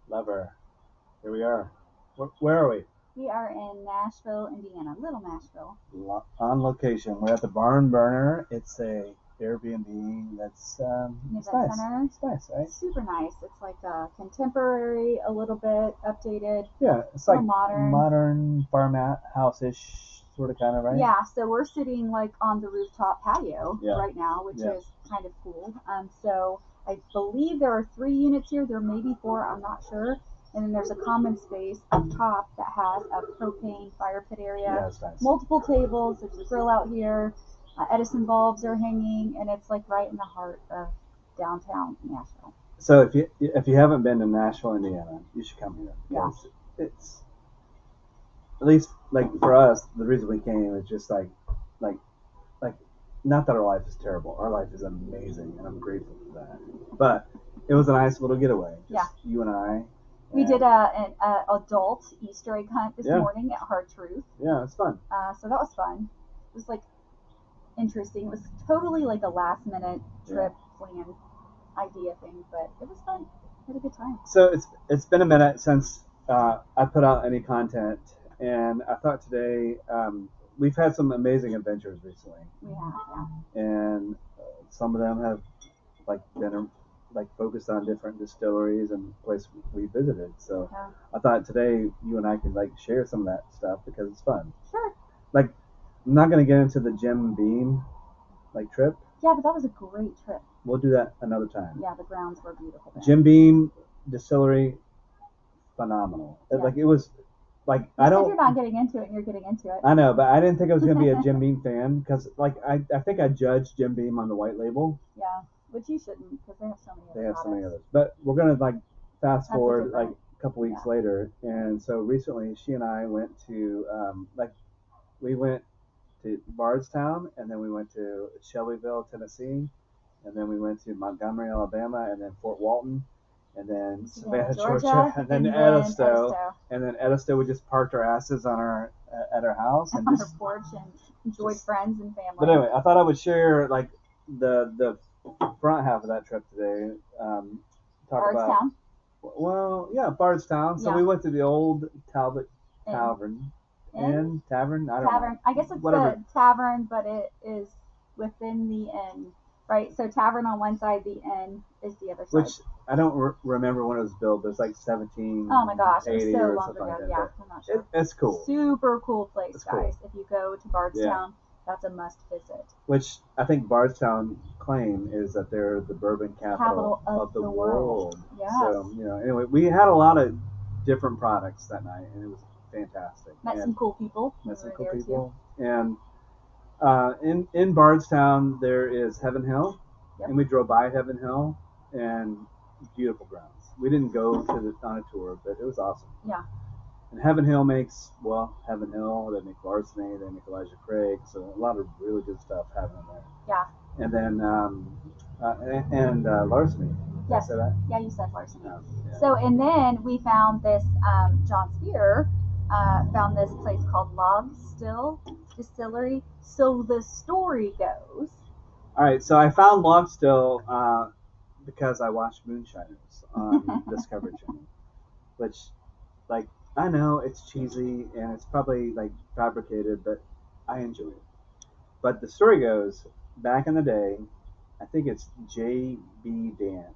Lover. Here we are. Where are we? We are in Nashville, Indiana, Little Nashville. On location. We're at the Barn Burner. It's a Airbnb that's it's nice. Center. It's nice, right? It's super nice. It's like contemporary, a little bit updated. Yeah, it's like modern farmhouse-ish sort of kind of, right? Yeah, so we're sitting like on the rooftop patio right now, which Yeah. is kind of cool. So I believe there are 3 units here. There may be 4, I'm not sure. And then there's a common space up top that has a propane fire pit area. Yeah, it's nice. Multiple tables. There's a grill out here. Edison bulbs are hanging, and it's like right in the heart of downtown Nashville. So if you haven't been to Nashville, Indiana, you should come here. Yeah. It's at least like for us, the reason we came is just like not that our life is terrible. Our life is amazing, and I'm grateful for that. But it was a nice little getaway. Just you and I. We did an adult Easter egg hunt this morning at Hard Truth. Yeah, it's fun. So that was fun. It was like interesting. It was totally like a last minute trip plan idea thing, but it was fun. We had a good time. So it's been a minute since I put out any content, and I thought today we've had some amazing adventures recently. We have, yeah. And some of them have been focused on different distilleries and places we visited. So I thought today you and I could share some of that stuff because it's fun. Sure. I'm not going to get into the Jim Beam trip. Yeah, but that was a great trip. We'll do that another time. Yeah, the grounds were beautiful. Jim Beam Distillery, phenomenal. Yeah. It was I don't. You're not getting into it, and you're getting into it. I know, but I didn't think I was going to be a Jim Beam fan because I think I judged Jim Beam on the white label. Yeah, which you shouldn't because they have so many. They have so many others, but we're going to fast forward a couple weeks Yeah. later, and so recently she and I went to we went to Bardstown, and then we went to Shelbyville, Tennessee, and then we went to Montgomery, Alabama, and then Fort Walton, and then Savannah, Georgia, and then Edisto. And then Edisto, we just parked our asses on at our house and on just our porch and enjoyed friends and family. But anyway, I thought I would share the front half of that trip today. Talk Bardstown. Bardstown. So we went to the old Talbot Tavern. Tavern? I don't know. I guess it's the tavern, but it is within the inn, right? So tavern on one side, the inn is the other side. Which I don't remember when it was built, but it's 17. Oh my gosh, it was so or long something ago. like that. Yeah, I'm not sure. It's cool. Super cool place, it's guys. Cool. If you go to Bardstown, that's a must visit. Which I think Bardstown claim is that they're the bourbon capital of the world. Yeah. So anyway, we had a lot of different products that night, and it was fantastic. Met some cool people. And in Bardstown there is Heaven Hill, and we drove by Heaven Hill, and beautiful grounds. We didn't go on a tour, but it was awesome. Yeah. And Heaven Hill makes Heaven Hill. They make Larceny. They make Elijah Craig. So a lot of really good stuff happening there. Yeah. And then Larceny. Yes. Did I say that? Yeah, you said Larceny. Oh, yeah. So and then we found this John Spear found this place called Log Still Distillery. So the story goes. All right. So I found Log Still because I watched Moonshiners on Discovery Channel, which I know it's cheesy and it's probably fabricated, but I enjoy it. But the story goes, back in the day, I think it's J.B. Dant.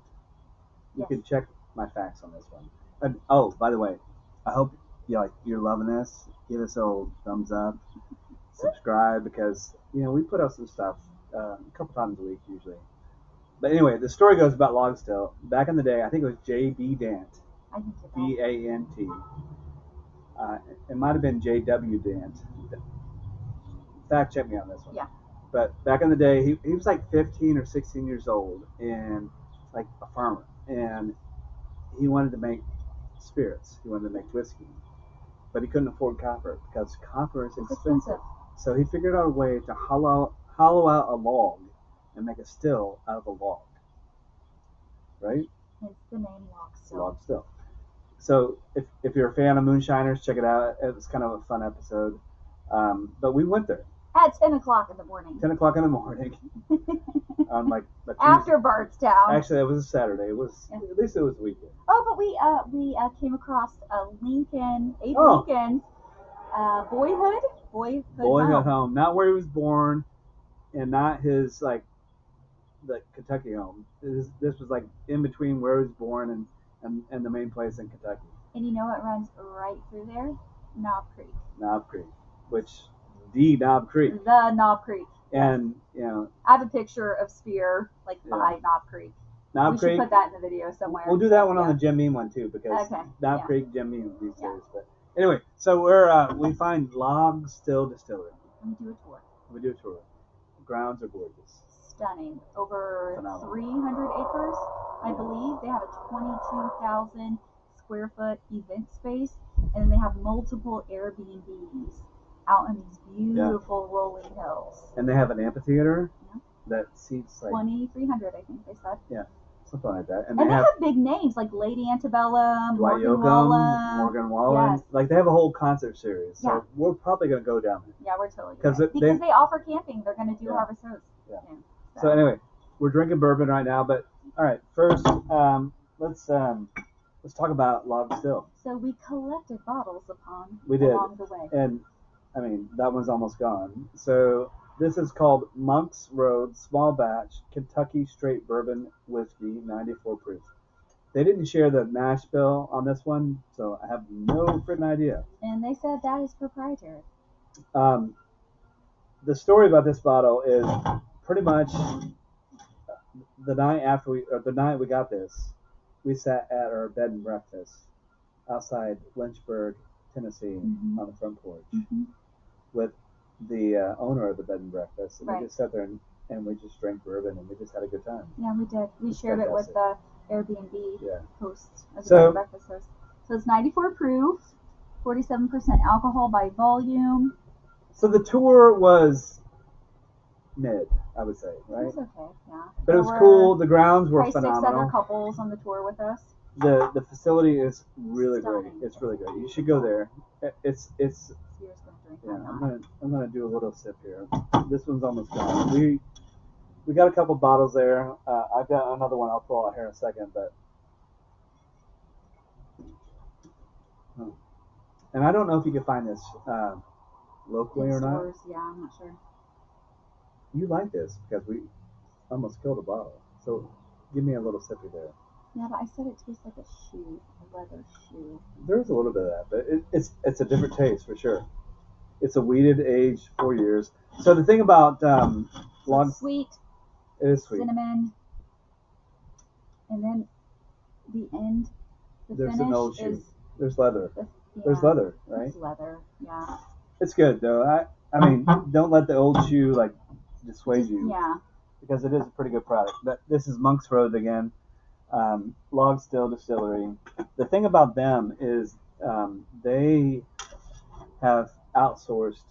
You can check my facts on this one. And, oh, by the way, I hope you're loving this. Give us a little thumbs up, subscribe, because we put out some stuff a couple times a week usually. But anyway, the story goes about Log Still. Back in the day, I think it was J.B. Dant. D-A-N-T. It might have been J.W. Dant. Fact check me on this one. Yeah. But back in the day, he was 15 or 16 years old and a farmer. And he wanted to make spirits. He wanted to make whiskey. But he couldn't afford copper because copper is expensive. So he figured out a way to hollow out a log and make a still out of a log. Right? Hence the name Log Still. Log Still. So if you're a fan of Moonshiners, check it out. It was kind of a fun episode. But we went there. At 10 o'clock in the morning. 10 o'clock in the morning. on like a After Bardstown. Actually, it was a Saturday. It was at least it was a weekend. Oh, but we came across Abe Oh. Lincoln's boyhood home. Not where he was born, and not his like the Kentucky home. This was like in between where he was born and the main place in Kentucky. And you know what runs right through there? Knob Creek. Knob Creek, the Knob Creek. The Knob Creek. And I have a picture of Spear by Knob Creek. Knob Creek. We should put that in the video somewhere. We'll do that one on the Jim Beam one too, because Knob Creek, Jim Beam these days. But anyway, so we find Log Still Distillery. And we do a tour. The grounds are gorgeous. Stunning. Over Phenomenal. 300 acres, I believe. They have a 22,000 square foot event space, and then they have multiple Airbnbs out in these beautiful rolling hills. And they have an amphitheater that seats like 2,300, I think they said. Yeah, something like that. And they have big names like Lady Antebellum, Morgan Wallen. Yes. Like they have a whole concert series. So we're probably going to go down there. Yeah, we're totally going to. Because they offer camping. They're going to do Harvest Host. Yeah. So anyway, we're drinking bourbon right now, but all right, first let's talk about Log Still. So we collected bottles along the way. And I mean, that one's almost gone. So this is called Monk's Road Small Batch Kentucky Straight Bourbon Whiskey, 94 proof. They didn't share the mash bill on this one, so I have no freaking idea. And they said that is proprietary. The story about this bottle is pretty much the night we got this, we sat at our bed and breakfast outside Lynchburg, Tennessee, on the front porch with the owner of the bed and breakfast, and we just sat there and we just drank bourbon and we just had a good time. Yeah, we did. We shared it with the Airbnb hosts, the bed and breakfast hosts. So it's 94 proof, 47% alcohol by volume. So the tour was mid, I would say, right? It was okay, yeah. But it was cool. The grounds were phenomenal. 6 other couples on the tour with us. The facility is really great. It's really great. You should go there. It's I'm gonna do a little sip here. This one's almost gone. We got a couple bottles there. I've got another one I'll pull out here in a second, but and I don't know if you can find this locally or not. Yeah, I'm not sure. You like this because we almost killed a bottle. So give me a little sippy there. Yeah, but I said it tastes like a leather shoe. There's a little bit of that, but it's a different taste for sure. It's a wheated aged 4 years. So the thing about it's sweet. It is sweet. Cinnamon. And then the There's an old shoe. There's leather. Yeah, there's leather, right? It's leather, yeah. It's good though. I mean, don't let the old shoe like dissuade you. Yeah. Because it is a pretty good product. This is Monk's Road again. Log Still Distillery. The thing about them is they have outsourced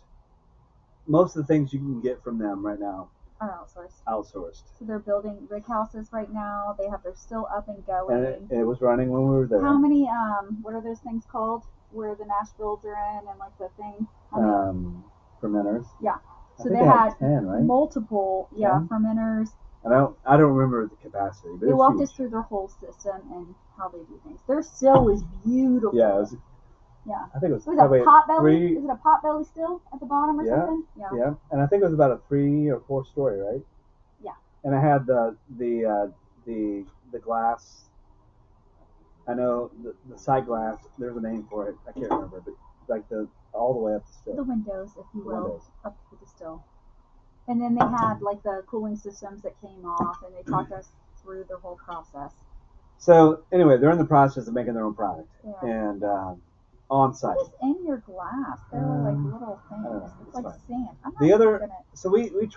most of the things you can get from them right now. Are Outsourced. So they're building rig houses right now. They're still up and going. And it was running when we were there. How many what are those things called where the mash bills are in and like the thing? Fermenters. Yeah. So they had 10, right? multiple 10? Fermenters. I don't remember the capacity. But they walked us through their whole system and how they do things. Their still is beautiful. Yeah. I think it was a pot belly. Is it a pot belly still at the bottom or something? Yeah. And I think it was about a 3 or 4 story, right? Yeah. And I had the glass. I know the side glass. There's a name for it. I can't remember, but like all the way up the still. The windows, if you will, up to the still. And then they had like the cooling systems that came off, and they talked us through their whole process. So anyway, they're in the process of making their own product, and on site. What is in your glass? They're like little things. It's like sand. So we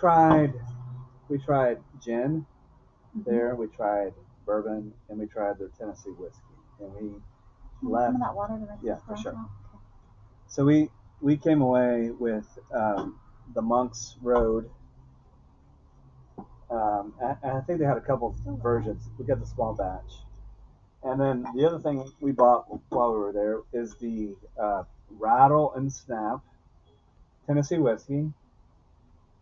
tried gin there. We tried bourbon, and we tried their Tennessee whiskey, and we left. Some of that water to rinse yeah, for sure. out? So we came away with the Monk's Road. I think they had a couple versions. We got the small batch. And then the other thing we bought while we were there is the Rattle and Snap Tennessee whiskey.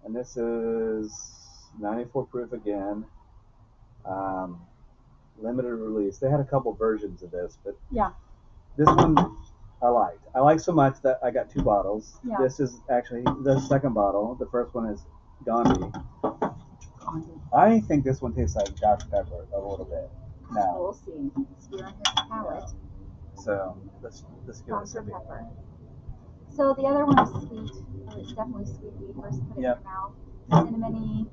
And this is 94 proof again. Um, limited release. They had a couple versions of this, but Yeah. this one I liked. I liked so much that I got 2 bottles. Yeah. This is actually the second bottle. The first one is Gandhi. I think this one tastes like Dr. Pepper a little bit. Now, We'll see. Spear on his palate. so let's give it a Dr. sip. Pepper. So the other one is sweet. Oh, it's definitely sweet when you first put it in your mouth. Cinnamony,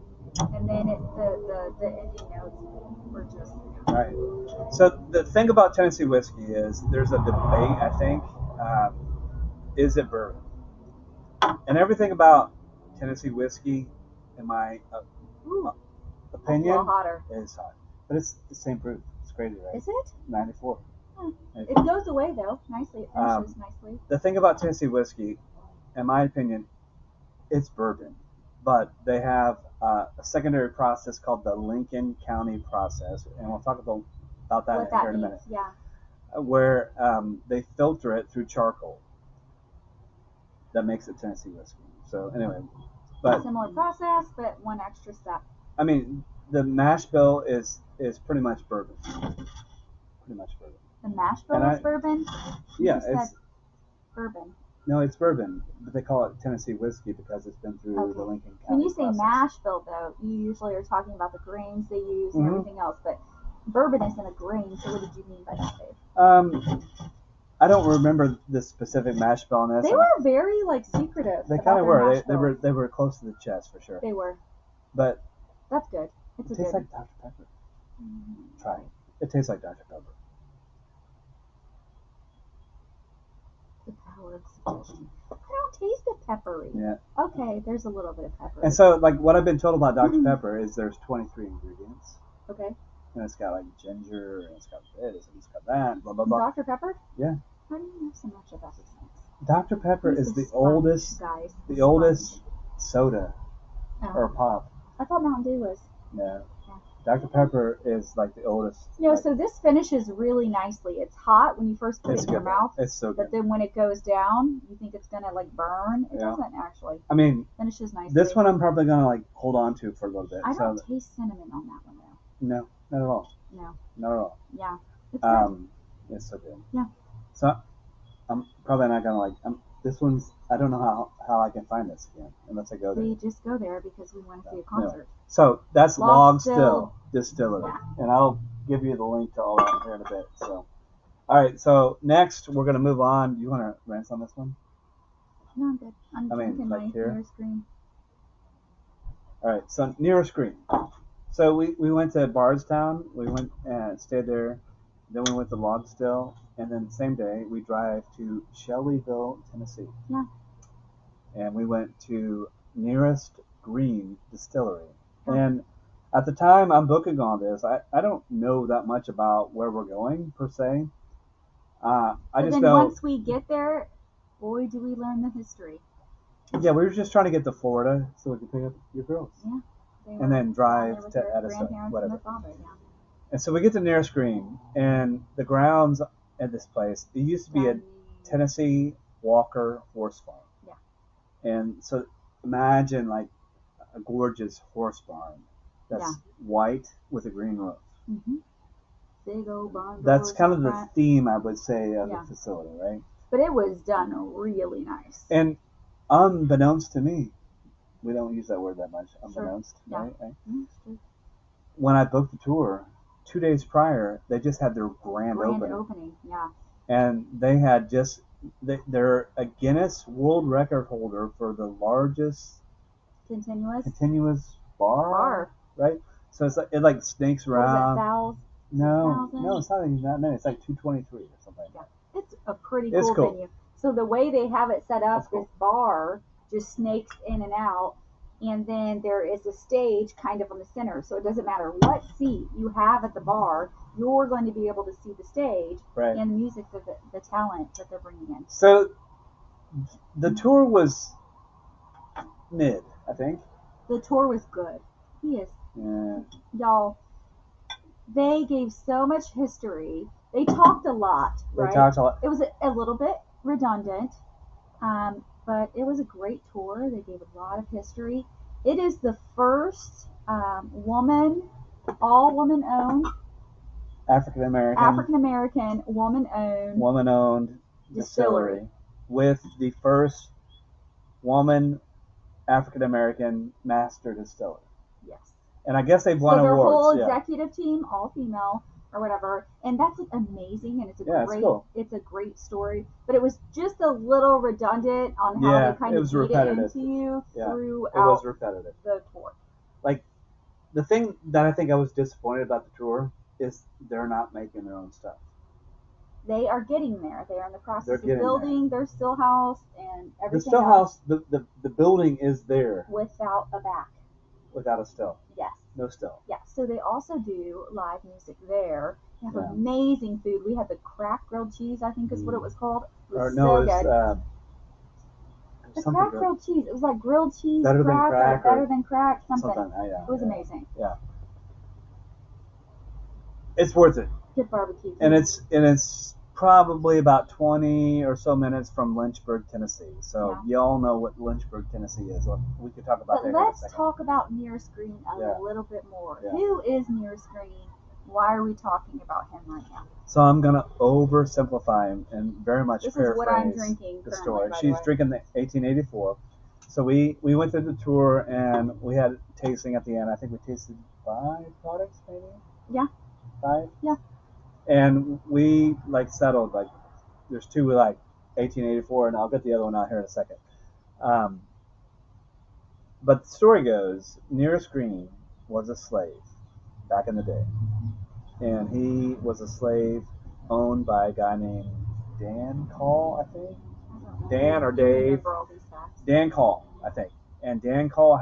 and then the ending notes were just. All right. So the thing about Tennessee whiskey is there's a debate. I think is it bourbon? And everything about Tennessee whiskey, in my opinion, a little hotter. Is hot, but it's the same proof. It's crazy, right? Is it? 94. It goes away though nicely. It finishes nicely. The thing about Tennessee whiskey, in my opinion, it's bourbon, but they have a secondary process called the Lincoln County process, and we'll talk about that here in a minute. Yeah. Where they filter it through charcoal. That makes it Tennessee whiskey. So anyway, but similar process, but one extra step. I mean, the mash bill is pretty much bourbon. Pretty much bourbon. The mash bill is bourbon? Yeah, it's bourbon. No, it's bourbon, but they call it Tennessee whiskey because it's been through the Lincoln County When you say process. mash bill, though, you usually are talking about the grains they use and everything else, but bourbon isn't a grain, so what did you mean by that, Dave? I don't remember the specific mash bill on this. They were very secretive. They kind of were. They were close to the chest for sure. They were. But that's good. It tastes like Dr. Pepper. Try it. It tastes like Dr. Pepper. The power of suggestion. I don't taste it peppery. Yeah. Okay, there's a little bit of pepper. And so, what I've been told about Dr. Pepper is there's 23 ingredients. Okay. And it's got ginger, and it's got this, and it's got that, blah blah blah. Dr. Pepper? Yeah. How do you know so much about these things? Dr. Pepper is the oldest, oldest soda or pop. I thought Mountain Dew was. No. Dr. Pepper is the oldest. No, so this finishes really nicely. It's hot when you first put it in your mouth. It's so good. But then when it goes down, you think it's gonna burn. It doesn't actually. I mean, finishes nicely. This one I'm probably gonna hold on to for a little bit. I don't taste cinnamon on that one though. No, not at all. No. Not at all. Yeah. It's good. It's so good. Yeah. So I'm probably not gonna this one's. I don't know how I can find this again unless I go there. We just go there because we want to see a concert. No. So that's Log Still Distillery, and I'll give you the link to all that here in a bit. So, all right. So next we're gonna move on. You want to rinse on this one? No, I'm good. I'm drinking my near screen. All right. So near screen. So we went to Bardstown. We went and stayed there. Then we went to Log Still, and then the same day we drive to Shelbyville, Tennessee. Yeah. And we went to Nearest Green Distillery. And at the time I'm booking all this, I don't know that much about where we're going per se. I just know. Once we get there, boy, do we learn the history. Yeah, we were just trying to get to Florida so we could pick up your girls. Yeah. And then drive to Edison, whatever. And so we get to Nearest Green, and the grounds at this place, it used to be a Tennessee Walker horse farm. Yeah. And so imagine a gorgeous horse barn that's white with a green roof. Mm-hmm. Big old barn. That's kind of the theme, I would say, of the facility, right? But it was done really nice. And unbeknownst to me, we don't use that word that much, unbeknownst, right? Mm-hmm. When I booked the tour, 2 days prior, they just had their grand opening. Yeah. And they had they're a Guinness World Record holder for the largest continuous bar. Right? So it snakes around. Was it No, it's not even that many. It's 223 or something like that. It's a pretty cool venue. So the way they have it set up, this bar just snakes in and out, and then there is a stage kind of on the center. So it doesn't matter what seat you have at the bar, you're going to be able to see the stage and the music, the talent that they're bringing in. So the tour was mid, I think. The tour was good. Yes. Yeah. Y'all, they gave so much history. They talked a lot, right? They talked a lot. It was a little bit redundant, but it was a great tour. They gave a lot of history. It is the first All woman owned, African American woman owned distillery with the first woman African American master distiller. Yes. And I guess they've won so their awards. whole executive team, all female or whatever, and that's like amazing, and it's a great story. But it was just a little redundant on how they kind of beat it into you throughout. It was repetitive. The tour. Like the thing that I think I was disappointed about the tour is they're not making their own stuff. They are getting there. They are in the process of building their still house and everything. The still house, the building is there without a back. Without a still. Yes. No still. Yeah. So they also do live music there. They have amazing food. We had the crack grilled cheese, I think is what it was called. It was good. The crack grilled cheese. It was like grilled cheese better than crack. Something. It was amazing. Yeah. It's worth it. Good barbecue. And it's probably about 20 or so minutes from Lynchburg, Tennessee. So y'all know what Lynchburg, Tennessee is. We could talk about that. But let's talk about Nearest Green a little bit more. Yeah. Who is Nearest Green? Why are we talking about him right now? So I'm going to oversimplify him and very much paraphrase what I'm drinking the story. She's drinking the 1884. So we went through the tour and we had tasting at the end. I think we tasted 5 products maybe? Yeah. 5? Yeah. And we settled there's 2 we like, 1884, and I'll get the other one out here in a second. But the story goes, Nearest Green was a slave back in the day, and he was a slave owned by a guy named Dan Call, I think. Dan or Dave. Dan Call, I think. And Dan Call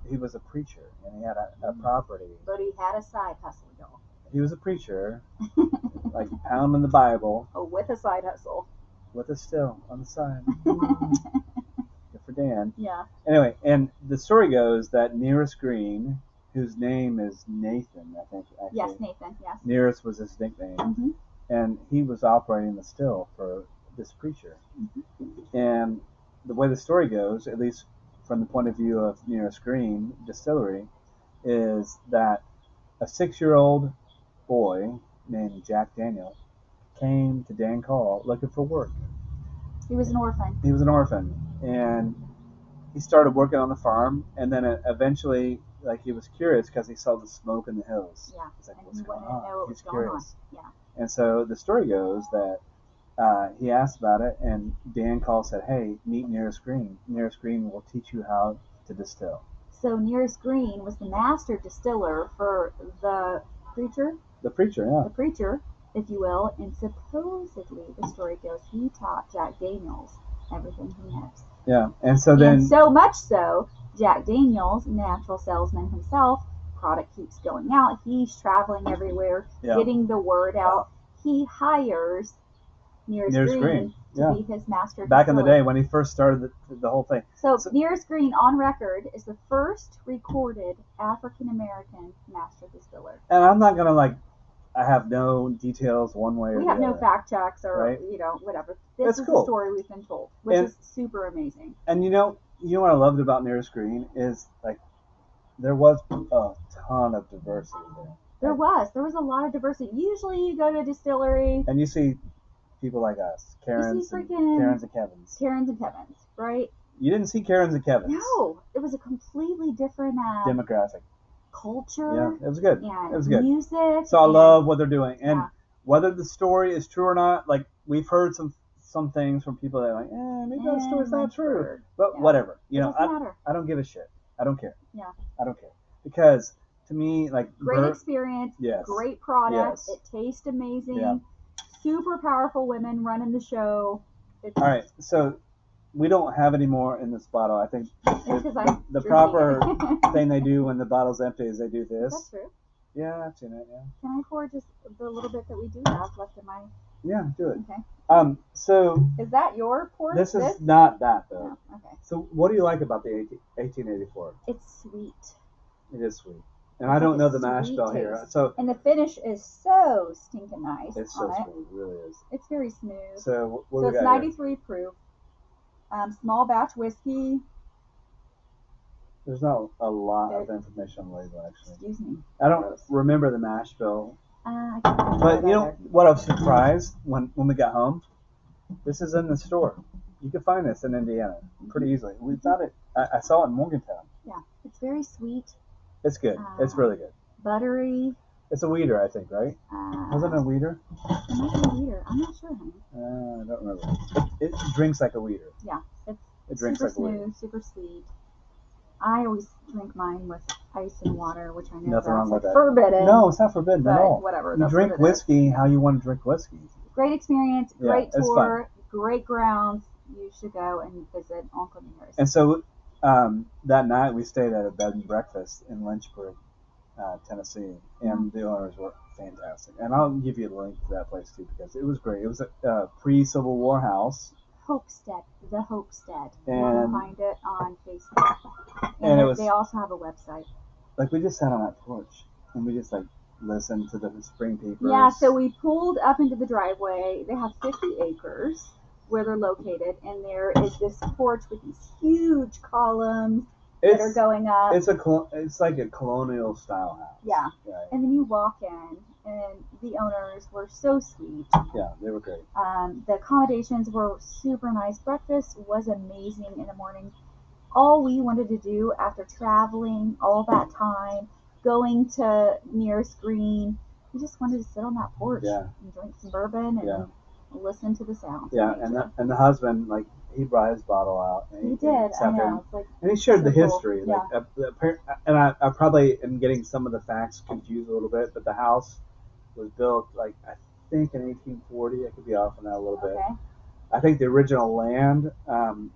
he was a preacher, and he had a property. But he had a side hustle, y'all. He was a preacher, pounding the Bible. Oh, with a side hustle. With a still on the side. Good for Dan. Yeah. Anyway, and the story goes that Nearest Green, whose name is Nathan, I think. Actually. Yes, Nathan, yes. Nearest was his nickname. Mm-hmm. And he was operating the still for this preacher. Mm-hmm. And the way the story goes, at least from the point of view of Nearest Green Distillery, is that a 6-year-old boy named Jack Daniel came to Dan Call looking for work. He was an orphan. And he started working on the farm, and then eventually, he was curious because he saw the smoke in the hills. Yeah. He's like, what's going on? He's curious. Yeah. And so the story goes that he asked about it, and Dan Call said, "Hey, meet Nearest Green. Nearest Green will teach you how to distill." So Nearest Green was the master distiller for the preacher. The preacher, yeah. The preacher, if you will, and supposedly the story goes he taught Jack Daniels everything he knows. Yeah, and so much so, Jack Daniels, natural salesman himself, product keeps going out. He's traveling everywhere, getting the word out. He hires Nearest Green to be his master distiller. Back in the day when he first started the whole thing. So Nearest Green, on record, is the first recorded African American master distiller. And I'm not gonna I have no details one way or the other. We have no fact checks or whatever. This is the story we've been told, which is super amazing. And you know what I loved about Nearest Green is there was a ton of diversity there. There was a lot of diversity. Usually you go to a distillery and you see people like us, Karens and Kevins. Karens and Kevins, right? You didn't see Karens and Kevins. No, it was a completely different demographic. Culture. Yeah, it was good. And it was good. Music. So I love what they're doing, and whether the story is true or not, we've heard some things from people that are maybe that story's not true, but whatever. I don't give a shit. I don't care. Yeah. I don't care because to me, great experience. Yes. Great product. Yes. It tastes amazing. Yeah. Super powerful women running the show. All right, so we don't have any more in this bottle. I think the proper thing they do when the bottle's empty is they do this. That's true. Yeah, I've seen it. Yeah. Can I pour just the little bit that we do have left in my? Yeah, do it. Okay. So. Is that your pour? This is not that though. No. Okay. So what do you like about the 1884? It's sweet. It is sweet. And I don't know the mash bill here. So and the finish is so stinking nice. It's so smooth, it really is. It's very smooth. So it's 93 proof. Small batch whiskey. There's not a lot of information on the label, actually. Excuse me. I don't remember the mash bill. I can't remember But you know either. what I was surprised when we got home? This is in the store. You can find this in Indiana pretty easily. We thought it. I saw it in Morgantown. Yeah, it's very sweet. It's good. It's really good. Buttery. It's a weeder, I think, right? Wasn't it a weeder? It might be a weeder. I'm not sure, honey. I don't remember. It drinks like a weeder. Yeah, it's drinks super like a weeder. smooth, super sweet. I always drink mine with ice and water, which I know Nothing wrong with that. Forbidden. No, it's not forbidden at all. Whatever. You drink whiskey how you want to drink whiskey. Great experience, great it's tour, fun. Great grounds. You should go and visit Uncle Nearest. And so that night we stayed at a bed and breakfast in Lynchburg, Tennessee, and the owners were fantastic. And I'll give you a link to that place too because it was great. It was a pre-Civil War house. Hopestead, the Hopestead. You And can find it on Facebook. And they also have a website. Like we just sat on that porch and we just like listened to the spring papers. Yeah, so we pulled up into the driveway. They have 50 acres where they're located, and there is this porch with these huge columns that are going up. It's like a colonial style house. Yeah. Right. And then you walk in, and the owners were so sweet. Yeah, they were great. The accommodations were super nice. Breakfast was amazing in the morning. All we wanted to do after traveling all that time, going to Nearest Green, we just wanted to sit on that porch and drink some bourbon and listen to the sounds. Yeah, and the husband, like, he brought his bottle out. And he did, I know. And he shared the history. Yeah. And I probably am getting some of the facts confused a little bit, but the house was built, like, I think in 1840. I could be off on that a little bit. Okay. I think the original land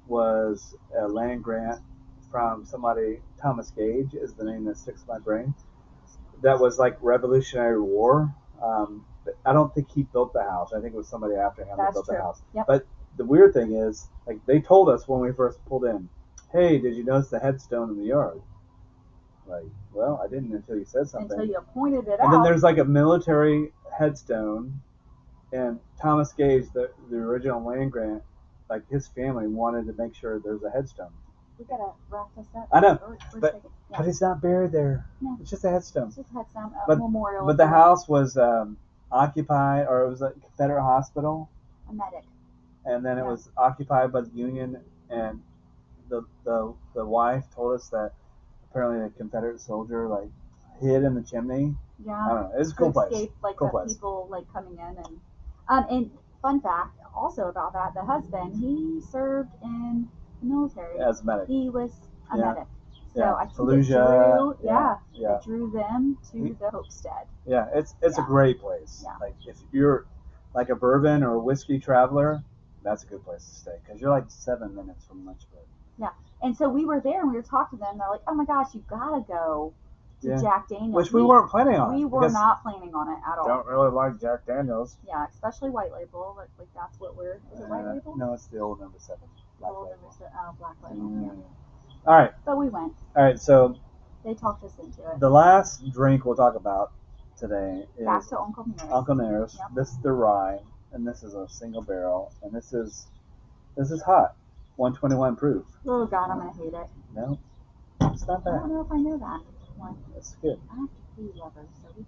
was a land grant from somebody, Thomas Gage is the name that sticks in my brain. That was like Revolutionary War. I don't think he built the house. I think it was somebody after him that built the house. Yep. But the weird thing is, like, they told us when we first pulled in, hey, did you notice the headstone in the yard? Like, well, I didn't until you said something. Until you pointed it out. And then there's like a military headstone. And Thomas Gage, the original land grant, like his family wanted to make sure there's a headstone. We gotta wrap this up. I know, but it's not buried there. No. It's just a headstone. It's just a headstone, memorial. But the house was occupied, or it was a Confederate hospital. A medic. And then it was occupied by the Union, and the wife told us that apparently a Confederate soldier like hid in the chimney. Yeah. I don't know. It's a cool place. Escape, like cool the place. people like coming in and fun fact also about that, the husband, he served in the military as a medic. He was a medic. So I think Fallujah, it drew them to the Hopestead. Yeah, it's a great place. Yeah. Like if you're like a bourbon or a whiskey traveler, that's a good place to stay because you're like 7 minutes from Lynchburg. Yeah, and so we were there and we were talking to them. They're like, "Oh my gosh, you gotta go to Jack Daniels," which we weren't planning on. We were not planning on it at all. Don't really like Jack Daniels. Yeah, especially white label. Like that's what we're. Is it white label? No, it's the old number 7. Black label. Black label. Yeah. All right. But we went. All right, so they talked us into it. The last drink we'll talk about today is back to Uncle Nearest. Uncle Nearest. Yep. This is the rye, and this is a single barrel, and this is hot, 121 proof. Oh God, I'm gonna hate it. No, it's not bad. I don't know if I know that one. It's good. I have to pee lovers, so we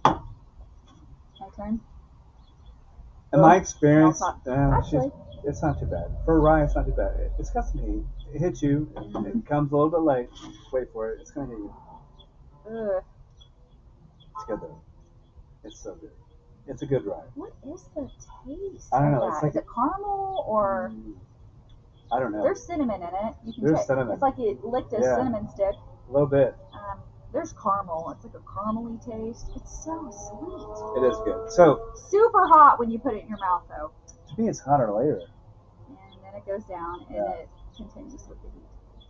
gotta. My turn. In my experience, actually, it's not too bad. For rye, it's not too bad. It's got some heat. It hits you. It comes a little bit late. Wait for it. It's gonna hit you. Ugh. It's good though. It's so good. It's a good rye. What is the taste? I don't know. It's like is it caramel or? I don't know. There's cinnamon in it. You can There's cinnamon. It's like you licked a cinnamon stick. A little bit. There's caramel. It's like a caramely taste. It's so sweet. It is good. So super hot when you put it in your mouth, though. To me, it's hotter later. And then it goes down, and it continues with the heat.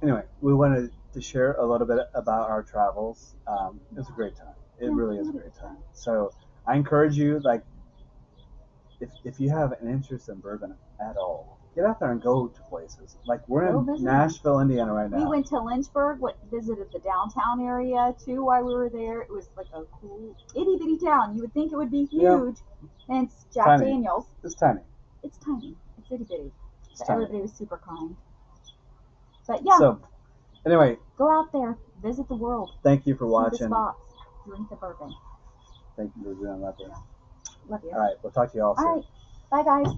Anyway, we wanted to share a little bit about our travels. It was a great time. It really is a great time. So I encourage you, like, if you have an interest in bourbon at all, get out there and go to places. Like, we're in Nashville, Indiana right now. We went to Lynchburg, visited the downtown area, too, while we were there. It was like a cool, itty-bitty town. You would think it would be huge. Yeah. And it's Jack Daniels. It's tiny. It's tiny. It's itty-bitty. It's tiny. Everybody was super kind. But, yeah. So, Anyway, Go out there, visit the world, thank you for see the watching. spots, drink the bourbon. Thank you for doing that. Love you. All right, we'll talk to you all soon. All right, bye guys.